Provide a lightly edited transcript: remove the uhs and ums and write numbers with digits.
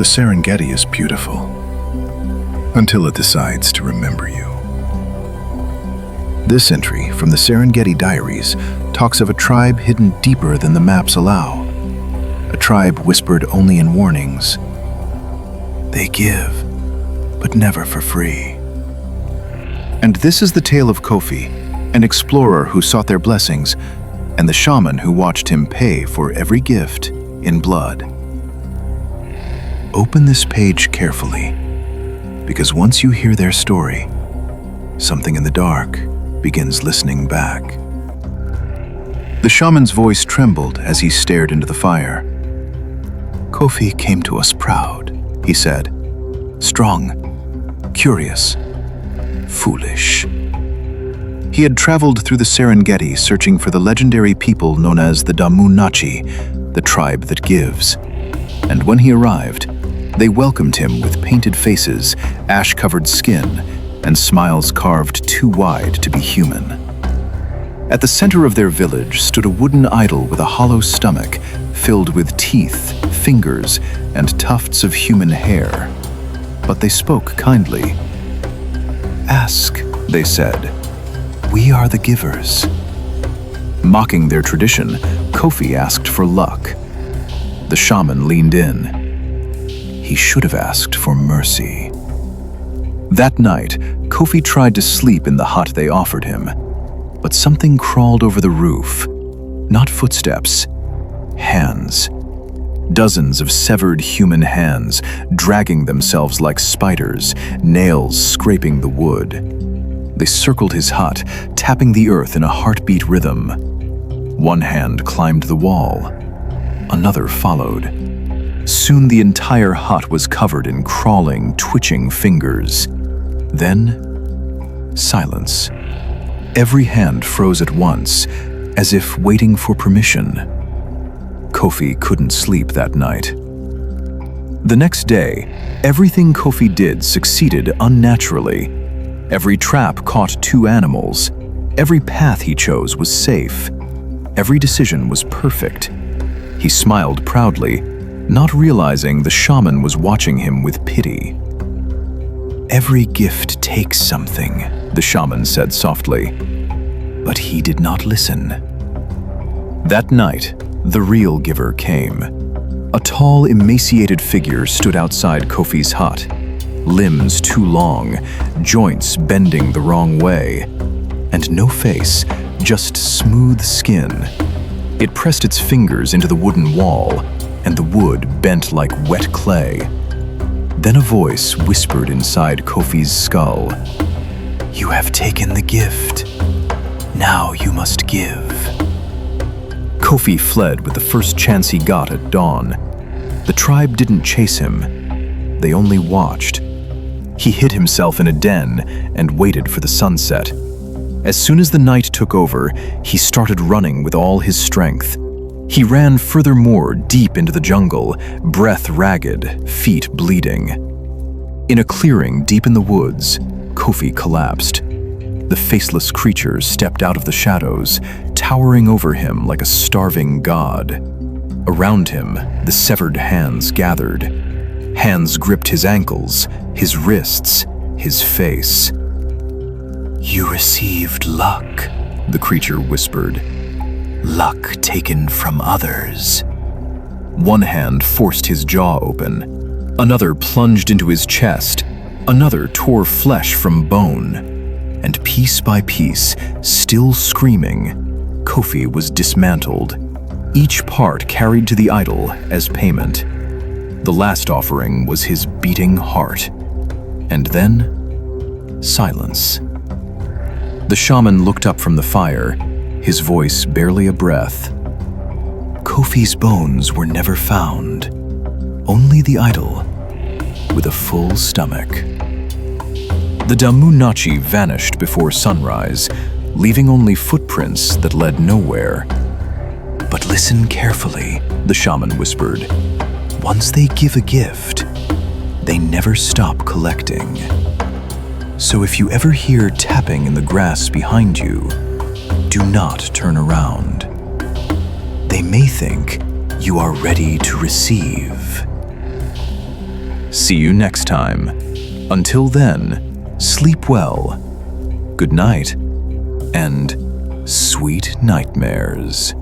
The Serengeti is beautiful, until it decides to remember you. This entry from the Serengeti Diaries talks of a tribe hidden deeper than the maps allow. A tribe whispered only in warnings. They give, but never for free. And this is the tale of Kofi, an explorer who sought their blessings, and the shaman who watched him pay for every gift in blood. Open this page carefully, because once you hear their story, something in the dark begins listening back. The shaman's voice trembled as he stared into the fire. Kofi came to us proud, he said. Strong, curious, foolish. He had traveled through the Serengeti searching for the legendary people known as the Damu'Nachi, the tribe that gives. And when he arrived, they welcomed him with painted faces, ash-covered skin, and smiles carved too wide to be human. At the center of their village stood a wooden idol with a hollow stomach filled with teeth, fingers, and tufts of human hair. But they spoke kindly. "Ask," they said. "We are the givers." Mocking their tradition, Kofi asked for luck. The shaman leaned in. He should have asked for mercy. That night, Kofi tried to sleep in the hut they offered him, but something crawled over the roof. Not footsteps, hands. Dozens of severed human hands, dragging themselves like spiders, nails scraping the wood. They circled his hut, tapping the earth in a heartbeat rhythm. One hand climbed the wall. Another followed. Soon the entire hut was covered in crawling, twitching fingers. Then, silence. Every hand froze at once, as if waiting for permission. Kofi couldn't sleep that night. The next day, everything Kofi did succeeded unnaturally. Every trap caught two animals. Every path he chose was safe. Every decision was perfect. He smiled proudly, not realizing the shaman was watching him with pity. "Every gift takes something," the shaman said softly. But he did not listen. That night, the real giver came. A tall, emaciated figure stood outside Kofi's hut. Limbs too long, joints bending the wrong way, and no face, just smooth skin. It pressed its fingers into the wooden wall, and the wood bent like wet clay. Then a voice whispered inside Kofi's skull. "You have taken the gift. Now you must give." Kofi fled with the first chance he got at dawn. The tribe didn't chase him. They only watched. He hid himself in a den and waited for the sunset. As soon as the night took over, he started running with all his strength. He ran furthermore deep into the jungle, breath ragged, feet bleeding. In a clearing deep in the woods, Kofi collapsed. The faceless creature stepped out of the shadows, towering over him like a starving god. Around him, the severed hands gathered. Hands gripped his ankles, his wrists, his face. "You received luck," the creature whispered. "Luck taken from others." One hand forced his jaw open. Another plunged into his chest. Another tore flesh from bone. And piece by piece, still screaming, Kofi was dismantled, each part carried to the idol as payment. The last offering was his beating heart. And then, silence. The shaman looked up from the fire, his voice barely a breath. Kofi's bones were never found, only the idol with a full stomach. The Damu'Nachi vanished before sunrise, leaving only footprints that led nowhere. "But listen carefully," the shaman whispered. "Once they give a gift, they never stop collecting. So if you ever hear tapping in the grass behind you, do not turn around. They may think you are ready to receive." See you next time. Until then, sleep well, good night, and sweet nightmares.